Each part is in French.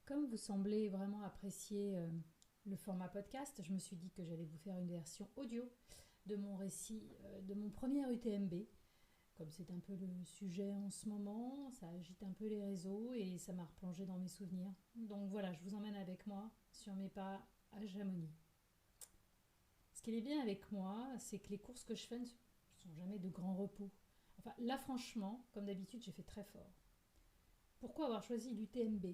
Comme vous semblez vraiment apprécier le format podcast, je me suis dit que j'allais vous faire une version audio de mon récit de mon premier UTMB. Comme c'est un peu le sujet en ce moment, ça agite un peu les réseaux et ça m'a replongé dans mes souvenirs. Donc voilà, je vous emmène avec moi sur mes pas à Chamonix. Ce qui est bien avec moi, c'est que les courses que je fais ne sont jamais de grand repos. Enfin, là franchement, comme d'habitude, j'ai fait très fort. Pourquoi avoir choisi l'UTMB?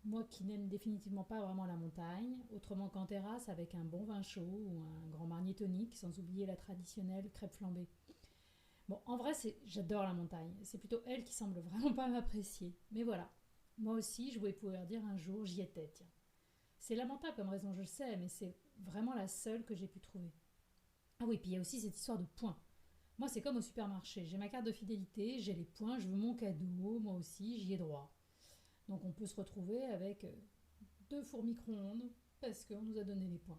Moi qui n'aime définitivement pas vraiment la montagne, autrement qu'en terrasse avec un bon vin chaud ou un grand marnier tonique, sans oublier la traditionnelle crêpe flambée. Bon, en vrai, j'adore la montagne. C'est plutôt elle qui semble vraiment pas m'apprécier. Mais voilà, moi aussi, je voulais pouvoir dire un jour, j'y étais, tiens. C'est lamentable comme raison, je le sais, mais c'est vraiment la seule que j'ai pu trouver. Ah oui, puis il y a aussi cette histoire de points. Moi, c'est comme au supermarché. J'ai ma carte de fidélité, j'ai les points, je veux mon cadeau, moi aussi, j'y ai droit. Donc on peut se retrouver avec deux fours micro-ondes parce qu'on nous a donné les points.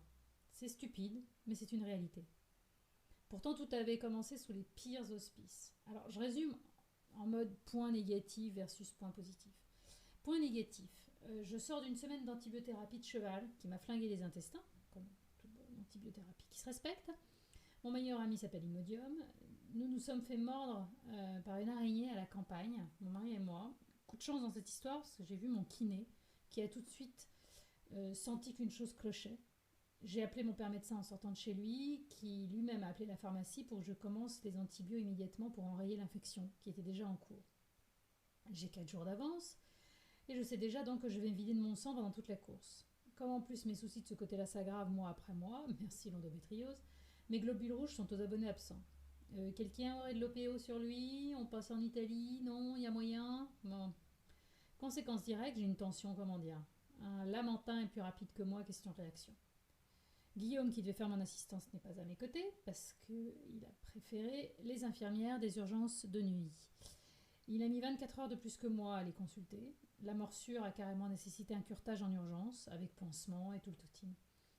C'est stupide, mais c'est une réalité. Pourtant, tout avait commencé sous les pires auspices. Alors, je résume en mode point négatif versus point positif. Point négatif, je sors d'une semaine d'antibiothérapie de cheval qui m'a flingué les intestins, comme toute bonne antibiothérapie qui se respecte. Mon meilleur ami s'appelle Imodium. Nous nous sommes fait mordre par une araignée à la campagne, mon mari et moi. Coup de chance dans cette histoire parce que j'ai vu mon kiné qui a tout de suite senti qu'une chose clochait. J'ai appelé mon père médecin en sortant de chez lui, qui lui-même a appelé la pharmacie pour que je commence les antibiotiques immédiatement pour enrayer l'infection qui était déjà en cours. J'ai 4 jours d'avance et je sais déjà donc que je vais me vider de mon sang pendant toute la course. Comme en plus mes soucis de ce côté-là s'aggravent mois après mois, merci l'endométriose, mes globules rouges sont aux abonnés absents. Quelqu'un aurait de l'OPO sur lui? On passe en Italie? Non, il y a moyen? Bon. Conséquence directe, j'ai une tension, comment dire. Un lamentin est plus rapide que moi, question réaction. Guillaume, qui devait faire mon assistance, n'est pas à mes côtés parce qu'il a préféré les infirmières des urgences de nuit. Il a mis 24 heures de plus que moi à les consulter. La morsure a carrément nécessité un curetage en urgence, avec pansement et tout le toutine.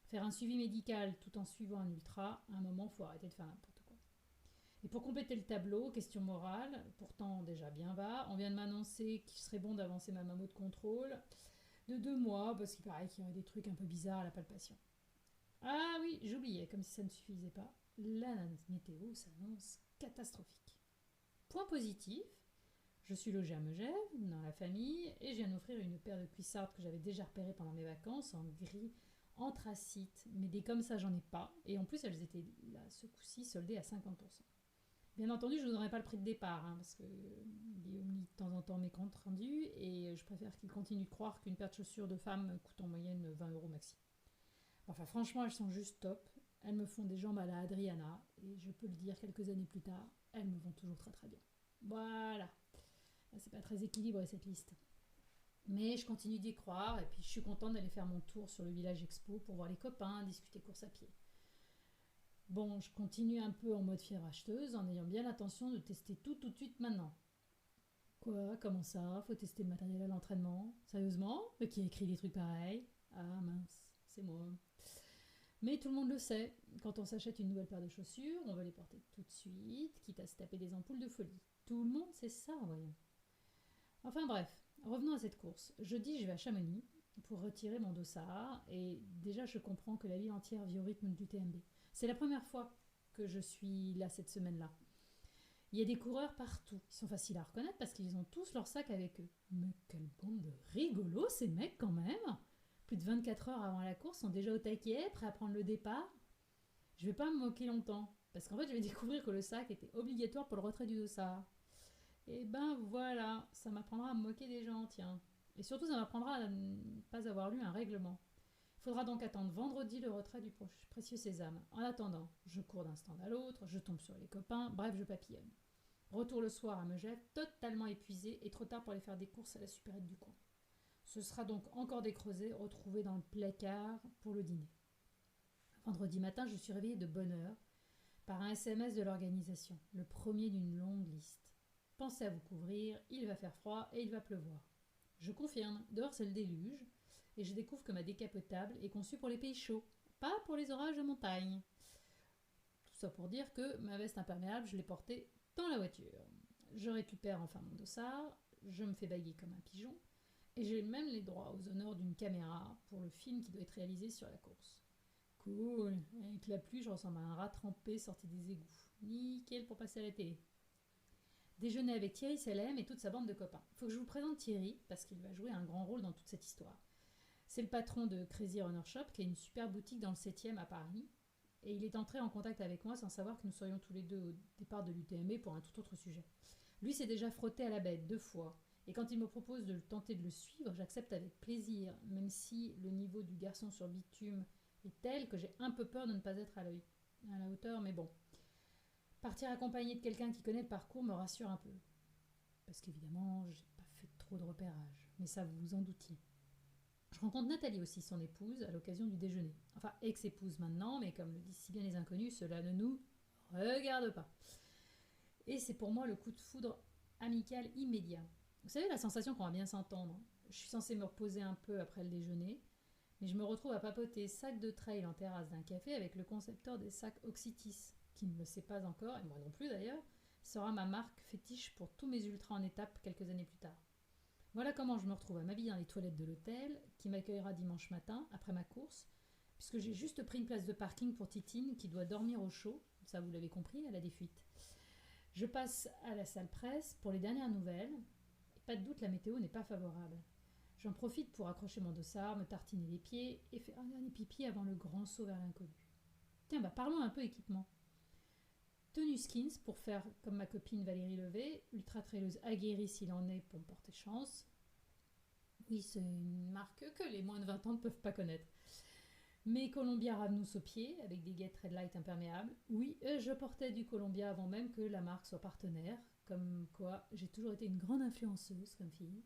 Faire un suivi médical tout en suivant un ultra, à un moment, faut arrêter de faire n'importe quoi. Et pour compléter le tableau, question morale, pourtant déjà bien bas, on vient de m'annoncer qu'il serait bon d'avancer ma mammo de contrôle de 2 mois, parce qu'il paraît qu'il y aurait des trucs un peu bizarres à la palpation. Ah oui, j'oubliais, comme si ça ne suffisait pas, la météo s'annonce catastrophique. Point positif, je suis logée à Megève, dans la famille, et je viens d'offrir une paire de cuissardes que j'avais déjà repérées pendant mes vacances en gris anthracite, mais des comme ça j'en ai pas, et en plus elles étaient là ce coup-ci soldées à 50%. Bien entendu, je ne vous donnerai pas le prix de départ, parce que Guillaume lit de temps en temps mes comptes rendus, et je préfère qu'il continue de croire qu'une paire de chaussures de femme coûte en moyenne 20 € maxi. Enfin, franchement, elles sont juste top. Elles me font des jambes à la Adriana, et je peux le dire quelques années plus tard, elles me vont toujours très très bien. Voilà, c'est pas très équilibré cette liste. Mais je continue d'y croire, et puis je suis contente d'aller faire mon tour sur le village expo pour voir les copains, discuter course à pied. Bon, je continue un peu en mode fière acheteuse, en ayant bien l'intention de tester tout de suite maintenant. Quoi? Comment ça? Faut tester le matériel à l'entraînement? Sérieusement? Mais qui a écrit des trucs pareils? Ah mince, c'est moi. Mais tout le monde le sait, quand on s'achète une nouvelle paire de chaussures, on veut les porter tout de suite, quitte à se taper des ampoules de folie. Tout le monde sait ça, voyons. Enfin bref, revenons à cette course. Jeudi, je vais à Chamonix pour retirer mon dossard, et déjà je comprends que la ville entière vit au rythme du TMB. C'est la première fois que je suis là cette semaine-là. Il y a des coureurs partout. Ils sont faciles à reconnaître parce qu'ils ont tous leur sac avec eux. Mais quelle bande de rigolos ces mecs quand même! Plus de 24 heures avant la course, sont déjà au taquet, prêts à prendre le départ. Je vais pas me moquer longtemps, parce qu'en fait je vais découvrir que le sac était obligatoire pour le retrait du dossard. Et ben voilà, ça m'apprendra à me moquer des gens, tiens. Et surtout ça m'apprendra à ne pas avoir lu un règlement. Il faudra donc attendre vendredi le retrait du précieux sésame. En attendant, je cours d'un stand à l'autre, je tombe sur les copains, bref, je papillonne. Retour le soir à Megève, totalement épuisé et trop tard pour aller faire des courses à la supérette du coin. Ce sera donc encore des creusets retrouvés dans le placard pour le dîner. Vendredi matin, je suis réveillée de bonne heure par un SMS de l'organisation, le premier d'une longue liste. Pensez à vous couvrir, il va faire froid et il va pleuvoir. Je confirme, dehors c'est le déluge, et je découvre que ma décapotable est conçue pour les pays chauds, pas pour les orages de montagne. Tout ça pour dire que ma veste imperméable, je l'ai portée dans la voiture. Je récupère enfin mon dossard, je me fais baguer comme un pigeon, Et j'ai même les droits aux honneurs d'une caméra pour le film qui doit être réalisé sur la course. Cool, avec la pluie, je ressemble à un rat trempé sorti des égouts. Nickel pour passer à la télé. Déjeuner avec Thierry Sellem et toute sa bande de copains. Faut que je vous présente Thierry, parce qu'il va jouer un grand rôle dans toute cette histoire. C'est le patron de Crazy Runner Shop, qui est une super boutique dans le 7e à Paris. Et il est entré en contact avec moi sans savoir que nous serions tous les deux au départ de l'UTMB pour un tout autre sujet. Lui s'est déjà frotté à la bête 2 fois. Et quand il me propose de tenter de le suivre, j'accepte avec plaisir, même si le niveau du garçon sur bitume est tel que j'ai un peu peur de ne pas être à la hauteur, mais bon. Partir accompagné de quelqu'un qui connaît le parcours me rassure un peu. Parce qu'évidemment, j'ai pas fait trop de repérage, mais ça vous vous en doutiez. Je rencontre Nathalie aussi, son épouse, à l'occasion du déjeuner. Enfin, ex-épouse maintenant, mais comme le disent si bien les inconnus, cela ne nous regarde pas. Et c'est pour moi le coup de foudre amical immédiat. Vous savez, la sensation qu'on va bien s'entendre. Je suis censée me reposer un peu après le déjeuner, mais je me retrouve à papoter sac de trail en terrasse d'un café avec le concepteur des sacs Oxytis, qui ne le sait pas encore, et moi non plus d'ailleurs, sera ma marque fétiche pour tous mes ultras en étape quelques années plus tard. Voilà comment je me retrouve à m'habiller dans les toilettes de l'hôtel, qui m'accueillera dimanche matin, après ma course, puisque j'ai juste pris une place de parking pour Titine, qui doit dormir au chaud, ça vous l'avez compris, elle a des fuites. Je passe à la salle presse pour les dernières nouvelles, et pas de doute, la météo n'est pas favorable. J'en profite pour accrocher mon dossard, me tartiner les pieds et faire un dernier pipi avant le grand saut vers l'inconnu. Tiens, parlons un peu équipement. Tenue skins pour faire comme ma copine Valérie Levé, ultra-traileuse aguerrie s'il en est pour me porter chance. Oui, c'est une marque que les moins de 20 ans ne peuvent pas connaître. Mes Columbia Ravnous aux pieds, avec des guettes Red Light imperméables. Oui, je portais du Columbia avant même que la marque soit partenaire, comme quoi j'ai toujours été une grande influenceuse comme fille.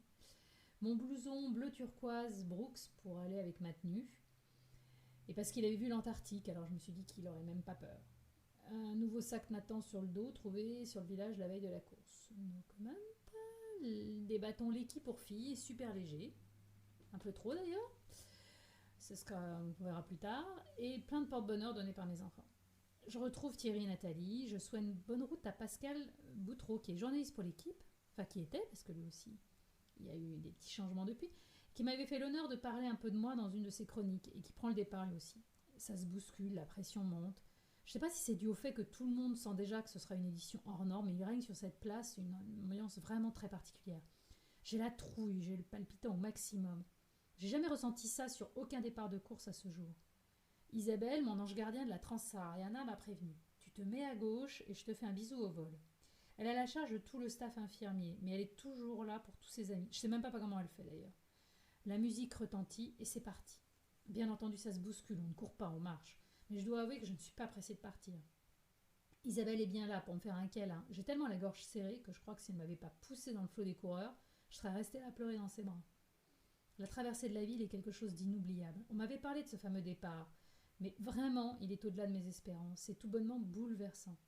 Mon blouson bleu turquoise Brooks pour aller avec ma tenue. Et parce qu'il avait vu l'Antarctique, alors je me suis dit qu'il aurait même pas peur. Un nouveau sac Nathan sur le dos, trouvé sur le village la veille de la course. Donc même pas des bâtons Lecky pour filles, super légers. Un peu trop d'ailleurs. On verra plus tard. Et plein de porte-bonheur donnés par mes enfants. Je retrouve Thierry et Nathalie. Je souhaite une bonne route à Pascal Boutreau, qui est journaliste pour l'équipe. Enfin, qui était, parce que lui aussi, il y a eu des petits changements depuis. Qui m'avait fait l'honneur de parler un peu de moi dans une de ses chroniques. Et qui prend le départ lui aussi. Ça se bouscule, la pression monte. Je ne sais pas si c'est dû au fait que tout le monde sent déjà que ce sera une édition hors norme, mais il règne sur cette place une ambiance vraiment très particulière. J'ai la trouille, j'ai le palpitant au maximum. J'ai jamais ressenti ça sur aucun départ de course à ce jour. Isabelle, mon ange gardien de la Transsahariana, m'a prévenu. Tu te mets à gauche et je te fais un bisou au vol. Elle a la charge de tout le staff infirmier, mais elle est toujours là pour tous ses amis. Je sais même pas comment elle fait d'ailleurs. La musique retentit et c'est parti. Bien entendu, ça se bouscule, on ne court pas, on marche. Mais je dois avouer que je ne suis pas pressée de partir. Isabelle est bien là pour me faire un câlin. J'ai tellement la gorge serrée que je crois que si elle ne m'avait pas poussée dans le flot des coureurs, je serais restée à pleurer dans ses bras. La traversée de la ville est quelque chose d'inoubliable. On m'avait parlé de ce fameux départ, mais vraiment, il est au-delà de mes espérances. C'est tout bonnement bouleversant.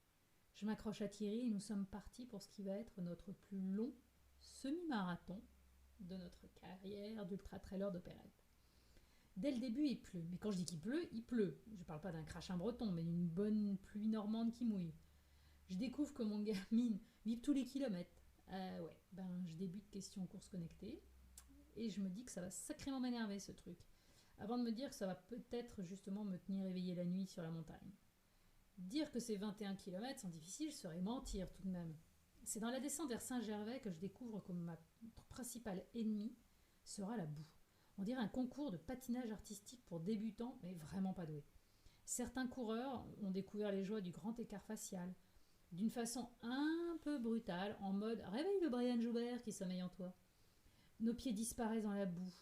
Je m'accroche à Thierry et nous sommes partis pour ce qui va être notre plus long semi-marathon de notre carrière d'ultra-trailer d'opérette. Dès le début, il pleut. Mais quand je dis qu'il pleut, il pleut. Je ne parle pas d'un crachin breton, mais d'une bonne pluie normande qui mouille. Je découvre que mon Garmin vibre tous les kilomètres. Je débute question course connectée. Et je me dis que ça va sacrément m'énerver ce truc. Avant de me dire que ça va peut-être justement me tenir éveillé la nuit sur la montagne. Dire que ces 21 km sont difficiles serait mentir tout de même. C'est dans la descente vers Saint-Gervais que je découvre que ma principale ennemie sera la boue. On dirait un concours de patinage artistique pour débutants, mais vraiment pas doués. Certains coureurs ont découvert les joies du grand écart facial, d'une façon un peu brutale, en mode « réveille le Brian Joubert qui sommeille en toi ». Nos pieds disparaissent dans la boue,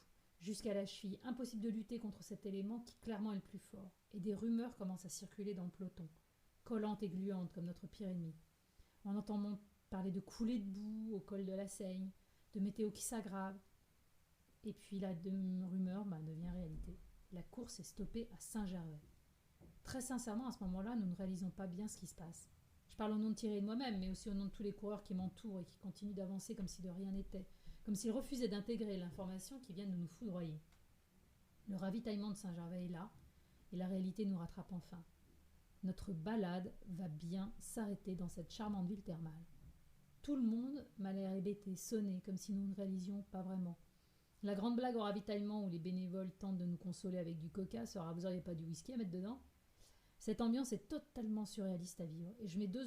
jusqu'à la cheville. Impossible de lutter contre cet élément qui clairement est le plus fort. Et des rumeurs commencent à circuler dans le peloton, collantes et gluantes comme notre pire ennemi. On entend parler de coulées de boue au col de la Seigne, de météo qui s'aggrave. Et puis la rumeur devient réalité. La course est stoppée à Saint-Gervais. Très sincèrement, à ce moment-là, nous ne réalisons pas bien ce qui se passe. Je parle au nom de Thierry et de moi-même, mais aussi au nom de tous les coureurs qui m'entourent et qui continuent d'avancer comme si de rien n'était, comme s'ils refusaient d'intégrer l'information qui vient de nous foudroyer. Le ravitaillement de Saint-Gervais est là, et la réalité nous rattrape enfin. Notre balade va bien s'arrêter dans cette charmante ville thermale. Tout le monde m'a l'air hébété, sonné, comme si nous ne réalisions pas vraiment. La grande blague au ravitaillement où les bénévoles tentent de nous consoler avec du coca sera vous n'auriez pas du whisky à mettre dedans. Cette ambiance est totalement surréaliste à vivre et je me mets 2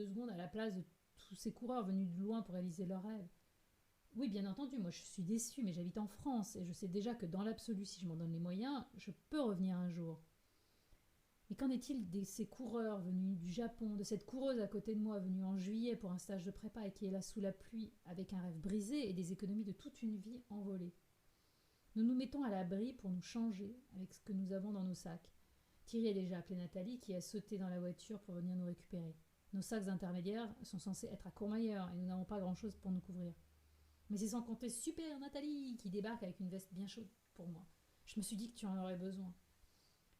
secondes à la place de tous ces coureurs venus de loin pour réaliser leurs rêves. Oui, bien entendu, moi je suis déçue, mais j'habite en France et je sais déjà que dans l'absolu, si je m'en donne les moyens, je peux revenir un jour. Mais qu'en est-il de ces coureurs venus du Japon, de cette coureuse à côté de moi venue en juillet pour un stage de prépa et qui est là sous la pluie avec un rêve brisé et des économies de toute une vie envolées? Nous nous mettons à l'abri pour nous changer avec ce que nous avons dans nos sacs. Thierry a déjà appelé Nathalie qui a sauté dans la voiture pour venir nous récupérer. Nos sacs intermédiaires sont censés être à Courmayeur et nous n'avons pas grand-chose pour nous couvrir. Mais c'est sans compter Super Nathalie qui débarque avec une veste bien chaude pour moi. Je me suis dit que tu en aurais besoin.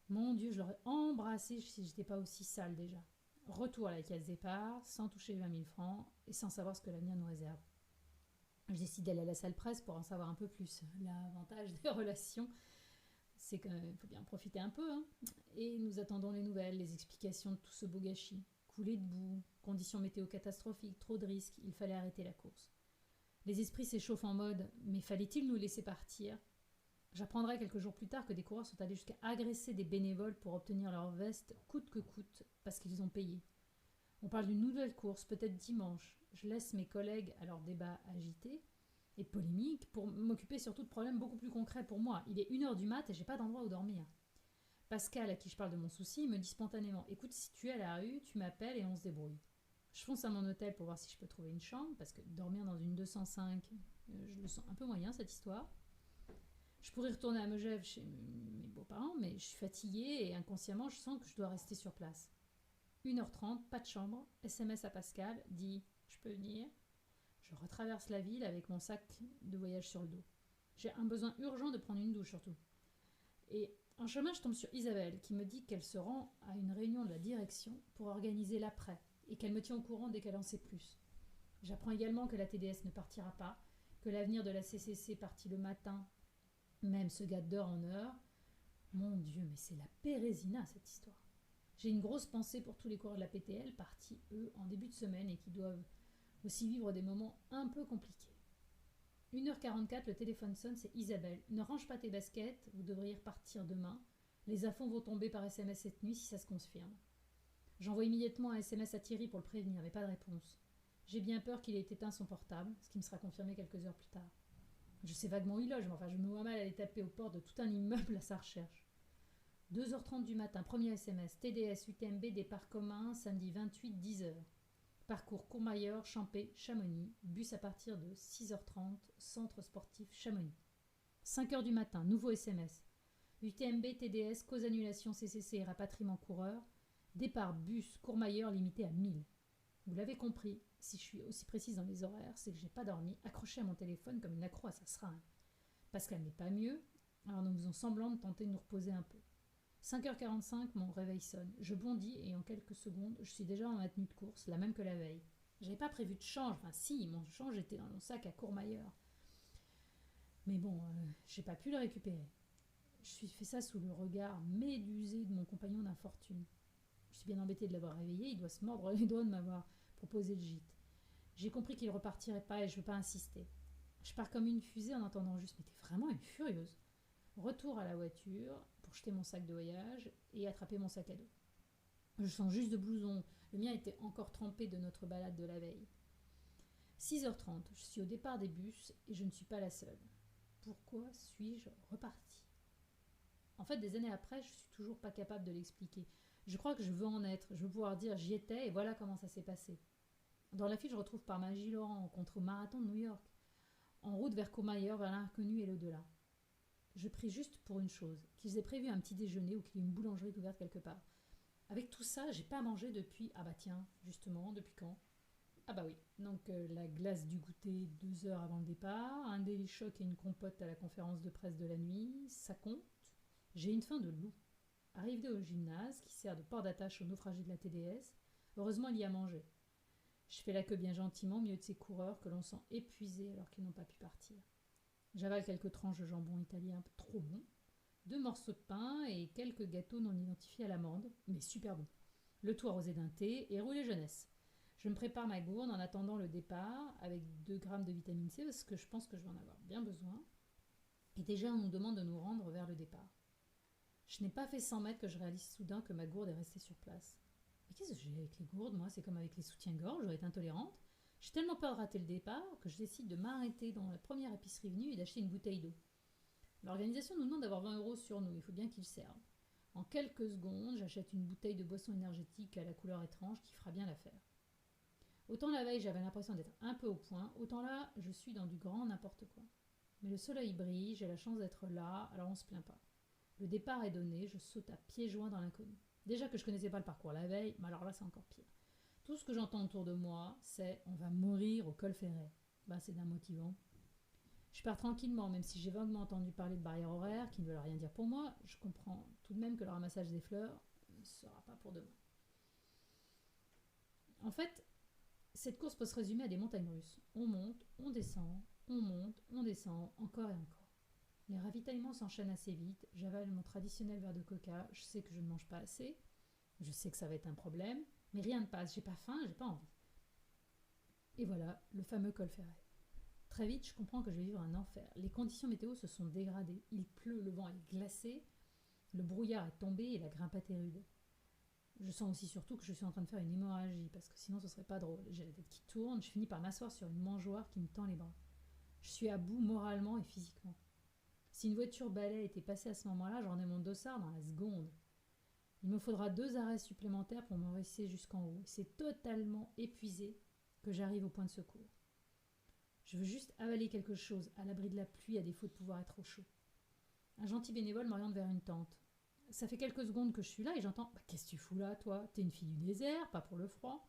Mon Dieu, je l'aurais embrassé si j'étais pas aussi sale déjà. Retour à la case départ, sans toucher 20 000 francs et sans savoir ce que l'avenir nous réserve. Je décide d'aller à la salle presse pour en savoir un peu plus. L'avantage des relations, c'est qu'il faut bien en profiter un peu. Hein. Et nous attendons les nouvelles, les explications de tout ce beau gâchis. Coulée de boue, conditions météo catastrophiques, trop de risques, il fallait arrêter la course. Les esprits s'échauffent en mode « mais fallait-il nous laisser partir ?» J'apprendrai quelques jours plus tard que des coureurs sont allés jusqu'à agresser des bénévoles pour obtenir leur veste coûte que coûte parce qu'ils ont payé. On parle d'une nouvelle course, peut-être dimanche. Je laisse mes collègues à leur débat agité et polémique pour m'occuper surtout de problèmes beaucoup plus concrets pour moi. Il est 1h du mat et j'ai pas d'endroit où dormir. Pascal, à qui je parle de mon souci, me dit spontanément « écoute, si tu es à la rue, tu m'appelles et on se débrouille. » Je fonce à mon hôtel pour voir si je peux trouver une chambre parce que dormir dans une 205, je le sens un peu moyen cette histoire. Je pourrais retourner à Megève chez mes beaux-parents, mais je suis fatiguée et inconsciemment, je sens que je dois rester sur place. 1h30, pas de chambre, SMS à Pascal, dit « je peux venir ?» Je retraverse la ville avec mon sac de voyage sur le dos. J'ai un besoin urgent de prendre une douche surtout. Et en chemin, je tombe sur Isabelle qui me dit qu'elle se rend à une réunion de la direction pour organiser l'après et qu'elle me tient au courant dès qu'elle en sait plus. J'apprends également que la TDS ne partira pas, que l'avenir de la CCC partit le matin même se gâte d'heure en heure. Mon Dieu, mais c'est la pérésina cette histoire. J'ai une grosse pensée pour tous les coureurs de la PTL partis, eux, en début de semaine et qui doivent aussi vivre des moments un peu compliqués. 1h44, le téléphone sonne, c'est Isabelle. Ne range pas tes baskets, vous devriez repartir demain. Les affaires vont tomber par SMS cette nuit si ça se confirme. J'envoie immédiatement un SMS à Thierry pour le prévenir, mais pas de réponse. J'ai bien peur qu'il ait éteint son portable, ce qui me sera confirmé quelques heures plus tard. Je sais vaguement où il loge, mais enfin je me vois mal aller taper aux portes de tout un immeuble à sa recherche. 2h30 du matin, premier SMS, TDS, UTMB, départ commun, samedi 28, 10h. Parcours Courmayeur, Champé, Chamonix, bus à partir de 6h30, centre sportif Chamonix. 5h du matin, nouveau SMS. UTMB, TDS, cause annulation CCC et rapatriement coureur. Départ bus Courmayeur limité à 1000. Vous l'avez compris, si je suis aussi précise dans les horaires, c'est que j'ai pas dormi, accroché à mon téléphone comme une accro à sa seringue. Pascal n'est pas mieux, alors nous faisons semblant de tenter de nous reposer un peu. 5h45, mon réveil sonne. Je bondis et en quelques secondes, je suis déjà dans ma tenue de course, la même que la veille. J'avais pas prévu de change, enfin si, mon change était dans mon sac à Courmayeur. Mais bon, j'ai pas pu le récupérer. Je suis fait ça sous le regard médusé de mon compagnon d'infortune. Je suis bien embêtée de l'avoir réveillé, il doit se mordre les doigts de m'avoir proposé le gîte. J'ai compris qu'il ne repartirait pas et je ne veux pas insister. Je pars comme une fusée en entendant juste « mais t'es vraiment une furieuse !» Retour à la voiture pour jeter mon sac de voyage et attraper mon sac à dos. Je sens juste de blouson, le mien était encore trempé de notre balade de la veille. 6h30, je suis au départ des bus et je ne suis pas la seule. Pourquoi suis-je repartie ? En fait, des années après, je ne suis toujours pas capable de l'expliquer. Je crois que je veux en être, je veux pouvoir dire j'y étais et voilà comment ça s'est passé. Dans la file, je retrouve Parmagie Laurent contre au marathon de New York, en route vers Courmayeur, vers l'inconnu et l'au-delà. Je prie juste pour une chose, qu'ils aient prévu un petit déjeuner ou qu'il y ait une boulangerie ouverte quelque part. Avec tout ça, j'ai pas mangé depuis, ah bah tiens, justement, depuis quand ? Ah bah oui, donc la glace du goûter 2 heures avant le départ, un Daily Choc et une compote à la conférence de presse de la nuit, ça compte. J'ai une faim de loup. Arrivé au gymnase, qui sert de port d'attache aux naufragés de la TDS, heureusement il y a mangé. Je fais la queue bien gentiment au milieu de ces coureurs que l'on sent épuisés alors qu'ils n'ont pas pu partir. J'avale quelques tranches de jambon italien un peu trop bon, 2 morceaux de pain et quelques gâteaux non identifiés à l'amande, mais super bons. Le tout arrosé d'un thé et roulé jeunesse. Je me prépare ma gourde en attendant le départ avec 2 grammes de vitamine C parce que je pense que je vais en avoir bien besoin. Et déjà, on nous demande de nous rendre vers le départ. Je n'ai pas fait 100 mètres que je réalise soudain que ma gourde est restée sur place. Mais qu'est-ce que j'ai avec les gourdes, moi? C'est comme avec les soutiens-gorge, je dois être intolérante. J'ai tellement peur de rater le départ que je décide de m'arrêter dans la première épicerie venue et d'acheter une bouteille d'eau. L'organisation nous demande d'avoir 20 € sur nous, il faut bien qu'ils servent. En quelques secondes, j'achète une bouteille de boisson énergétique à la couleur étrange qui fera bien l'affaire. Autant la veille, j'avais l'impression d'être un peu au point, autant là, je suis dans du grand n'importe quoi. Mais le soleil brille, j'ai la chance d'être là, alors on se plaint pas. Le départ est donné, je saute à pieds joints dans l'inconnu. Déjà que je connaissais pas le parcours la veille, mais alors là c'est encore pire. Tout ce que j'entends autour de moi, c'est on va mourir au col Ferret. C'est d'un motivant. Je pars tranquillement, même si j'ai vaguement entendu parler de barrières horaires qui ne veulent rien dire pour moi, je comprends tout de même que le ramassage des fleurs ne sera pas pour demain. En fait, cette course peut se résumer à des montagnes russes. On monte, on descend, on monte, on descend, encore et encore. Les ravitaillements s'enchaînent assez vite, j'avale mon traditionnel verre de coca, je sais que je ne mange pas assez, je sais que ça va être un problème, mais rien ne passe, j'ai pas faim, j'ai pas envie. Et voilà, le fameux col Ferret. Très vite, je comprends que je vais vivre un enfer. Les conditions météo se sont dégradées, il pleut, le vent est glacé, le brouillard est tombé et la grimpette est rude. Je sens aussi surtout que je suis en train de faire une hémorragie, parce que sinon ce serait pas drôle. J'ai la tête qui tourne, je finis par m'asseoir sur une mangeoire qui me tend les bras. Je suis à bout moralement et physiquement. Si une voiture balai était passée à ce moment-là, j'en ai mon dossard dans la seconde. Il me faudra 2 arrêts supplémentaires pour me hisser jusqu'en haut. C'est totalement épuisé que j'arrive au point de secours. Je veux juste avaler quelque chose, à l'abri de la pluie, à défaut de pouvoir être au chaud. Un gentil bénévole m'oriente vers une tente. Ça fait quelques secondes que je suis là et j'entends « Qu'est-ce que tu fous là, toi? T'es une fille du désert, pas pour le froid. »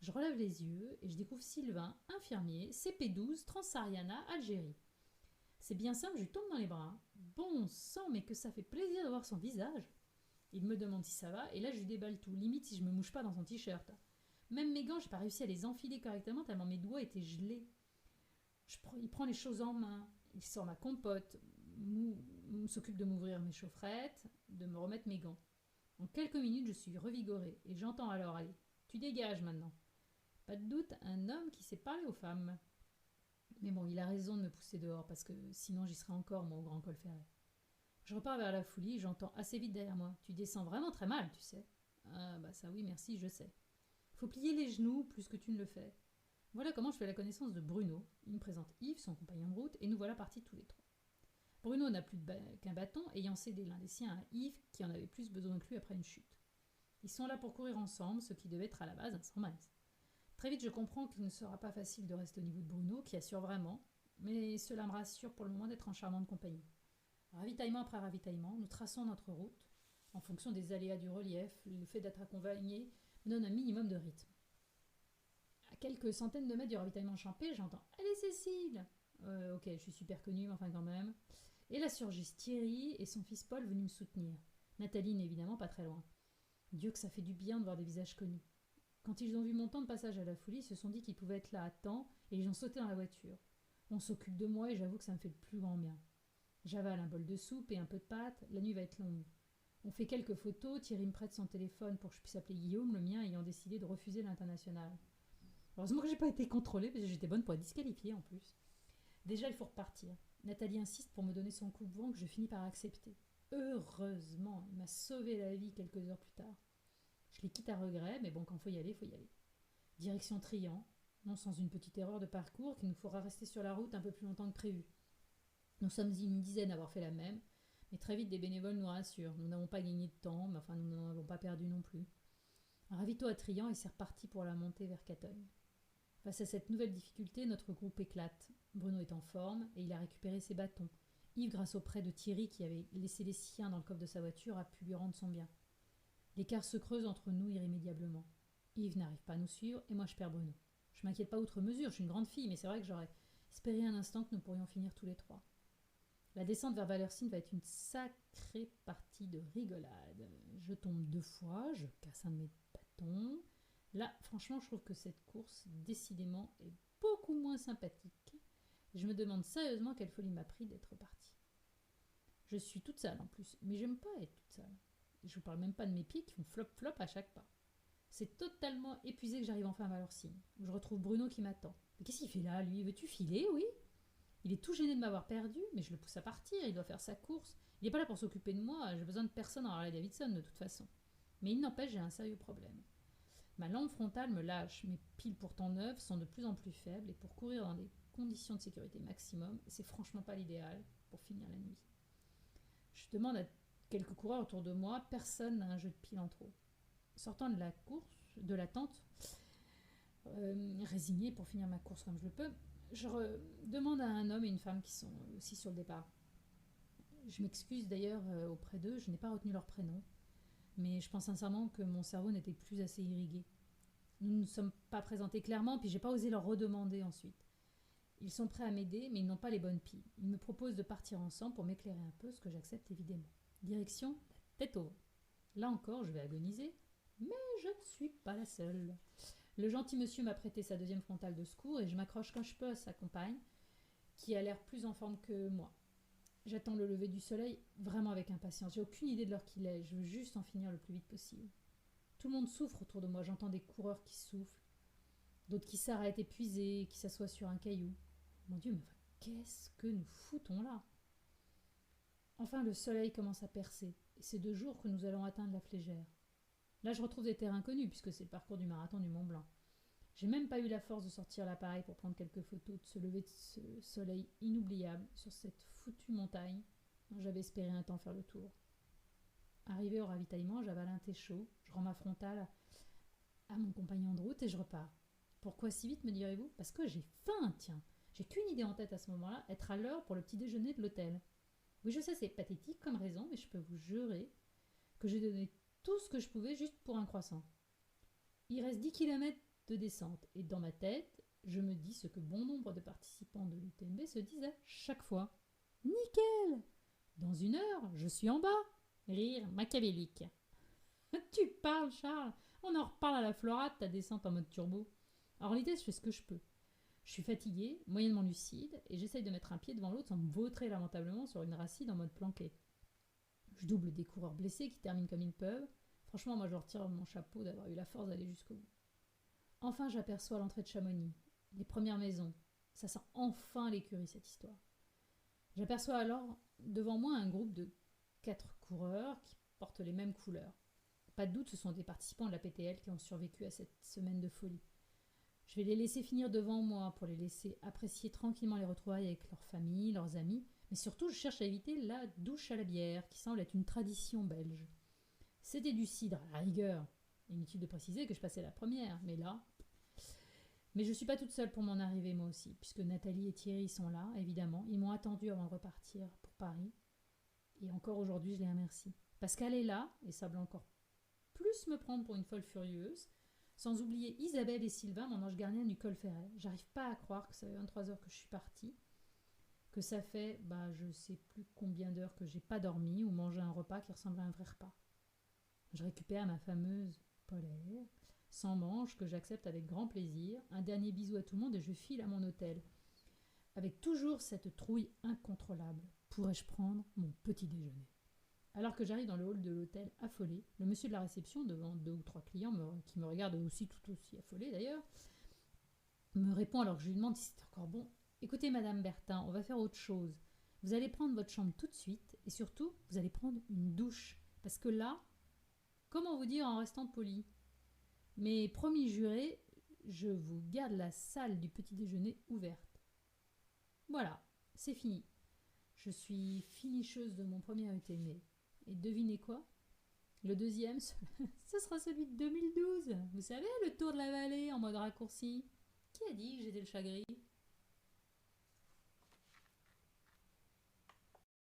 Je relève les yeux et je découvre Sylvain, infirmier, CP12, Transsahariana, Algérie. C'est bien simple, je lui tombe dans les bras. Bon sang, mais que ça fait plaisir de voir son visage. Il me demande si ça va et là je lui déballe tout, limite si je me mouche pas dans son t-shirt. Même mes gants, j'ai pas réussi à les enfiler correctement tellement mes doigts étaient gelés. Il prend les choses en main, il sort ma compote, s'occupe de m'ouvrir mes chaufferettes, de me remettre mes gants. En quelques minutes, je suis revigorée et j'entends alors « Allez, tu dégages maintenant !» Pas de doute, un homme qui sait parler aux femmes. Mais bon, il a raison de me pousser dehors parce que sinon j'y serais encore, moi, au grand col Ferret. Je repars vers la Foulie et j'entends assez vite derrière moi « Tu descends vraiment très mal, tu sais. » Ah bah ça oui, merci, je sais. Faut plier les genoux plus que tu ne le fais. Voilà comment je fais la connaissance de Bruno. Il me présente Yves, son compagnon de route, et nous voilà partis tous les 3. Bruno n'a plus qu'un bâton, ayant cédé l'un des siens à Yves, qui en avait plus besoin que lui après une chute. Ils sont là pour courir ensemble, ce qui devait être à la base un 100 miles. Très vite, je comprends qu'il ne sera pas facile de rester au niveau de Bruno, qui assure vraiment, mais cela me rassure pour le moment d'être en charmante compagnie. Ravitaillement après ravitaillement, nous traçons notre route. En fonction des aléas du relief, le fait d'être accompagné me donne un minimum de rythme. À quelques centaines de mètres du ravitaillement Champé, j'entends « Allez Cécile !» Ok, je suis super connue, mais enfin quand même. Et là surgissent Thierry et son fils Paul venus me soutenir. Nathalie n'est évidemment pas très loin. Dieu que ça fait du bien de voir des visages connus. Quand ils ont vu mon temps de passage à la Foulie, ils se sont dit qu'ils pouvaient être là à temps et ils ont sauté dans la voiture. On s'occupe de moi et j'avoue que ça me fait le plus grand bien. J'avale un bol de soupe et un peu de pâte, la nuit va être longue. On fait quelques photos, Thierry me prête son téléphone pour que je puisse appeler Guillaume, le mien ayant décidé de refuser l'international. Heureusement que j'ai pas été contrôlée parce que j'étais bonne pour être disqualifiée en plus. Déjà, il faut repartir. Nathalie insiste pour me donner son coupe-vent que je finis par accepter. Heureusement, il m'a sauvé la vie quelques heures plus tard. Je les quitte à regret, mais bon, quand faut y aller, faut y aller. Direction Trian, non sans une petite erreur de parcours qui nous fera rester sur la route un peu plus longtemps que prévu. Nous sommes une dizaine à avoir fait la même, mais très vite des bénévoles nous rassurent. Nous n'avons pas gagné de temps, mais enfin nous n'en avons pas perdu non plus. Un ravito à Trian et c'est reparti pour la montée vers Catogne. Face à cette nouvelle difficulté, notre groupe éclate. Bruno est en forme et il a récupéré ses bâtons. Yves, grâce au prêt de Thierry qui avait laissé les siens dans le coffre de sa voiture, a pu lui rendre son bien. L'écart se creuse entre nous irrémédiablement. Yves n'arrive pas à nous suivre et moi je perds Bruno. Je m'inquiète pas outre mesure, je suis une grande fille, mais c'est vrai que j'aurais espéré un instant que nous pourrions finir tous les 3. La descente vers Vallersigne va être une sacrée partie de rigolade. Je tombe 2 fois, je casse un de mes bâtons. Là, franchement, je trouve que cette course, décidément, est beaucoup moins sympathique. Je me demande sérieusement quelle folie m'a pris d'être partie. Je suis toute seule en plus, mais j'aime pas être toute seule. Je vous parle même pas de mes pieds qui font flop-flop à chaque pas. C'est totalement épuisé que j'arrive enfin à Valorcine, où je retrouve Bruno qui m'attend. Mais qu'est-ce qu'il fait là, lui? Veux-tu filer, oui? Il est tout gêné de m'avoir perdu, mais je le pousse à partir, il doit faire sa course. Il n'est pas là pour s'occuper de moi, j'ai besoin de personne en Harley Davidson de toute façon. Mais il n'empêche, j'ai un sérieux problème. Ma lampe frontale me lâche, mes piles pourtant neuves sont de plus en plus faibles, et pour courir dans des conditions de sécurité maximum, c'est franchement pas l'idéal pour finir la nuit. Je demande à quelques coureurs autour de moi, personne n'a un jeu de piles en trop. Sortant de la course, de la tente, résignée pour finir ma course comme je le peux, je demande à un homme et une femme qui sont aussi sur le départ. Je m'excuse d'ailleurs auprès d'eux, je n'ai pas retenu leur prénom, mais je pense sincèrement que mon cerveau n'était plus assez irrigué. Nous ne nous sommes pas présentés clairement, puis j'ai pas osé leur redemander ensuite. Ils sont prêts à m'aider, mais ils n'ont pas les bonnes piles. Ils me proposent de partir ensemble pour m'éclairer un peu, ce que j'accepte évidemment. Direction, la tête au vent. Là encore, je vais agoniser, mais je ne suis pas la seule. Le gentil monsieur m'a prêté sa deuxième frontale de secours et je m'accroche quand je peux à sa compagne, qui a l'air plus en forme que moi. J'attends le lever du soleil vraiment avec impatience. J'ai aucune idée de l'heure qu'il est, je veux juste en finir le plus vite possible. Tout le monde souffre autour de moi, j'entends des coureurs qui soufflent, d'autres qui s'arrêtent épuisés, qui s'assoient sur un caillou. Mon Dieu, mais qu'est-ce que nous foutons là? Enfin, le soleil commence à percer, et c'est 2 jours que nous allons atteindre la Flégère. Là, je retrouve des terrains connus, puisque c'est le parcours du marathon du Mont Blanc. J'ai même pas eu la force de sortir l'appareil pour prendre quelques photos de ce lever de ce soleil inoubliable sur cette foutue montagne dont j'avais espéré un temps faire le tour. Arrivé au ravitaillement, j'avale un thé chaud, je rends ma frontale à mon compagnon de route et je repars. Pourquoi si vite, me direz-vous? Parce que j'ai faim, tiens. J'ai qu'une idée en tête à ce moment-là, être à l'heure pour le petit déjeuner de l'hôtel. Oui, je sais, c'est pathétique comme raison, mais je peux vous jurer que j'ai donné tout ce que je pouvais juste pour un croissant. Il reste 10 kilomètres de descente, et dans ma tête, je me dis ce que bon nombre de participants de l'UTMB se disent à chaque fois. Nickel! Dans 1 heure, je suis en bas. Rire machiavélique. Tu parles, Charles. On en reparle à la Flora de ta descente en mode turbo. En réalité, je fais ce que je peux. Je suis fatiguée, moyennement lucide, et j'essaye de mettre un pied devant l'autre sans me vautrer lamentablement sur une racine en mode planqué. Je double des coureurs blessés qui terminent comme ils peuvent. Franchement, moi je leur tire mon chapeau d'avoir eu la force d'aller jusqu'au bout. Enfin, j'aperçois l'entrée de Chamonix. Les premières maisons. Ça sent enfin l'écurie, cette histoire. J'aperçois alors devant moi un groupe de 4 coureurs qui portent les mêmes couleurs. Pas de doute, ce sont des participants de la PTL qui ont survécu à cette semaine de folie. Je vais les laisser finir devant moi pour les laisser apprécier tranquillement les retrouvailles avec leurs familles, leurs amis, mais surtout je cherche à éviter la douche à la bière qui semble être une tradition belge. C'était du cidre à la rigueur. Inutile de préciser que je passais la première, mais là... Mais je ne suis pas toute seule pour m'en arriver moi aussi, puisque Nathalie et Thierry sont là, évidemment. Ils m'ont attendu avant de repartir pour Paris. Et encore aujourd'hui, je les remercie. Pascal est là, et semble encore plus me prendre pour une folle furieuse. Sans oublier Isabelle et Sylvain, mon ange gardien du col Ferret. J'arrive pas à croire que ça fait 23 heures que je suis partie, que ça fait, je sais plus combien d'heures que j'ai pas dormi ou mangé un repas qui ressemble à un vrai repas. Je récupère ma fameuse polaire, sans manche, que j'accepte avec grand plaisir. Un dernier bisou à tout le monde et je file à mon hôtel. Avec toujours cette trouille incontrôlable. Pourrais-je prendre mon petit déjeuner? Alors que j'arrive dans le hall de l'hôtel affolé, le monsieur de la réception, devant 2 ou 3 clients qui me regardent aussi tout aussi affolé d'ailleurs, me répond alors que je lui demande si c'est encore bon. Écoutez madame Bertin, on va faire autre chose. Vous allez prendre votre chambre tout de suite et surtout, vous allez prendre une douche. Parce que là, comment vous dire en restant poli? Mais promis juré, je vous garde la salle du petit déjeuner ouverte. Voilà, c'est fini. Je suis finicheuse de mon premier UTMB. Et devinez quoi? Le deuxième, ce sera celui de 2012. Vous savez, le tour de la vallée en mode raccourci. Qui a dit que j'étais le chat gris?